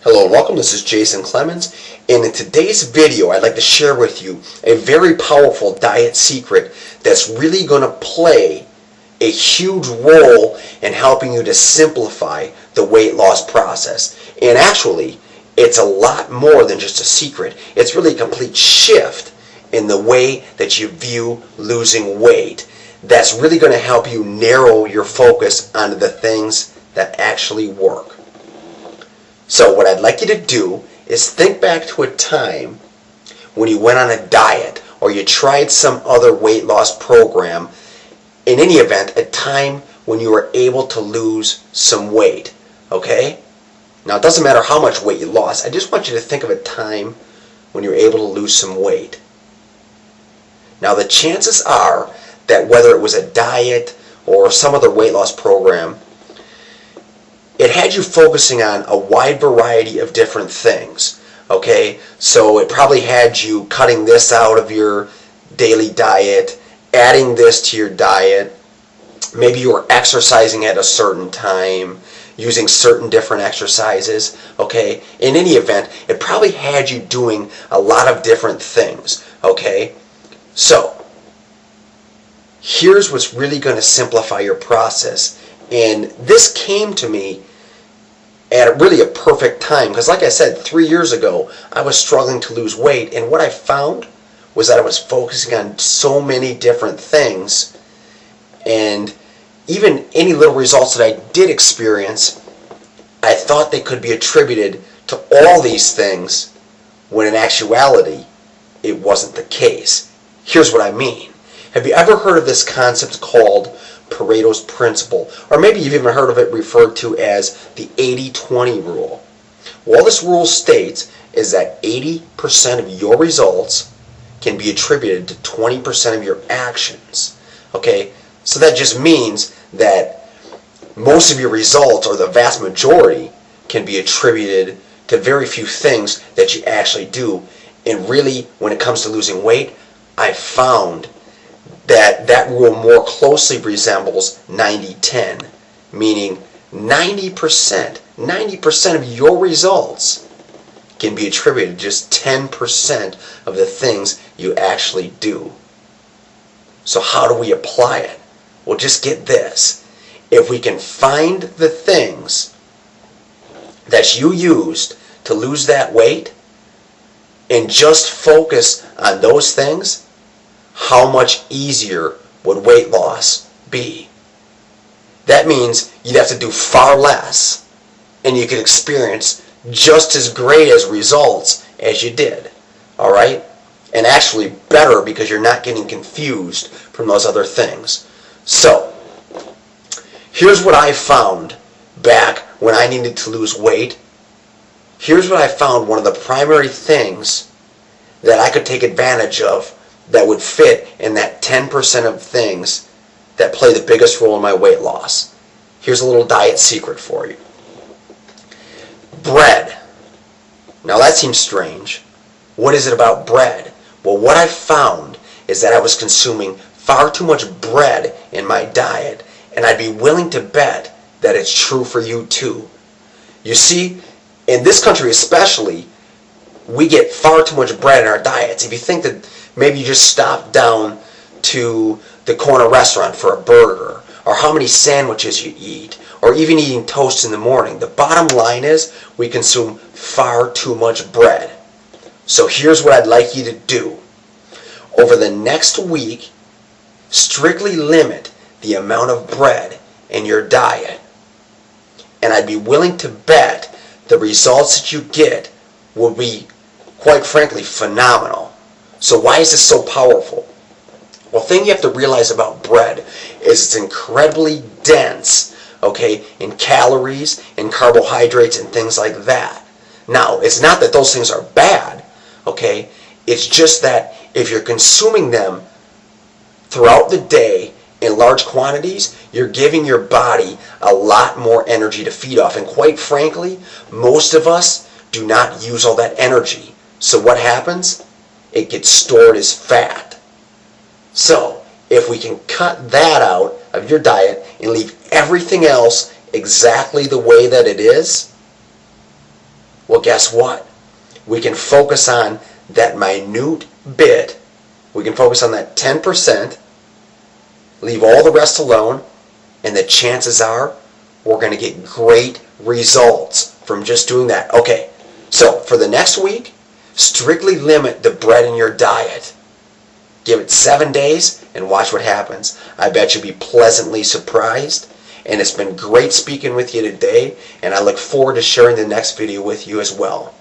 Hello and welcome, this is Jason Clemens, and in today's video I'd like to share with you a very powerful diet secret that's really going to play a huge role in helping you to simplify the weight loss process. And actually, it's a lot more than just a secret. It's really a complete shift in the way that you view losing weight that's really going to help you narrow your focus onto the things that actually work. So what I'd like you to do is think back to a time when you went on a diet or you tried some other weight loss program. In any event, a time when you were able to lose some weight, okay? Now it doesn't matter how much weight you lost. I just want you to think of a time when you were able to lose some weight. Now the chances are that whether it was a diet or some other weight loss program, it had you focusing on a wide variety of different things, okay? So it probably had you cutting this out of your daily diet, adding this to your diet. Maybe you were exercising at a certain time, using certain different exercises, okay? In any event, it probably had you doing a lot of different things, okay? So, here's what's really going to simplify your process. And this came to me at really a perfect time, because like I said, 3 years ago I was struggling to lose weight, and what I found was that I was focusing on so many different things, and even any little results that I did experience, I thought they could be attributed to all these things, when in actuality it wasn't the case. Here's what I mean. Have you ever heard of this concept called Pareto's Principle? Or maybe you've even heard of it referred to as the 80-20 rule. What this rule states is that 80% of your results can be attributed to 20% of your actions. Okay? So that just means that most of your results, or the vast majority, can be attributed to very few things that you actually do. And really, when it comes to losing weight, I found that rule more closely resembles 90-10, meaning 90% of your results can be attributed to just 10% of the things you actually do. So how do we apply it? Well, just get this. If we can find the things that you used to lose that weight and just focus on those things, how much easier would weight loss be? That means you'd have to do far less, and you could experience just as great as results as you did. Alright? And actually better, because you're not getting confused from those other things. So, here's what I found back when I needed to lose weight. Here's what I found one of the primary things that I could take advantage of that would fit in that 10% of things that play the biggest role in my weight loss. Here's a little diet secret for you. Bread. Now that seems strange. What is it about bread? Well, what I found is that I was consuming far too much bread in my diet, and I'd be willing to bet that it's true for you too. You see, in this country especially, we get far too much bread in our diets. If you think that maybe you just stop down to the corner restaurant for a burger, or how many sandwiches you eat, or even eating toast in the morning, the bottom line is we consume far too much bread. So here's what I'd like you to do. Over the next week, strictly limit the amount of bread in your diet. And I'd be willing to bet the results that you get will be, quite frankly, phenomenal. So why is this so powerful? Well, the thing you have to realize about bread is it's incredibly dense, okay, in calories, in carbohydrates, and things like that. Now, it's not that those things are bad, okay? It's just that if you're consuming them throughout the day in large quantities, you're giving your body a lot more energy to feed off. And quite frankly, most of us do not use all that energy. So what happens? It gets stored as fat. So, if we can cut that out of your diet and leave everything else exactly the way that it is, Well, guess what? We can focus on that minute bit. We can focus on that 10%, leave all the rest alone, and the chances are we're going to get great results from just doing that. Okay, so for the next week, strictly limit the bread in your diet. Give it 7 days and watch what happens. I bet you'll be pleasantly surprised. And it's been great speaking with you today, and I look forward to sharing the next video with you as well.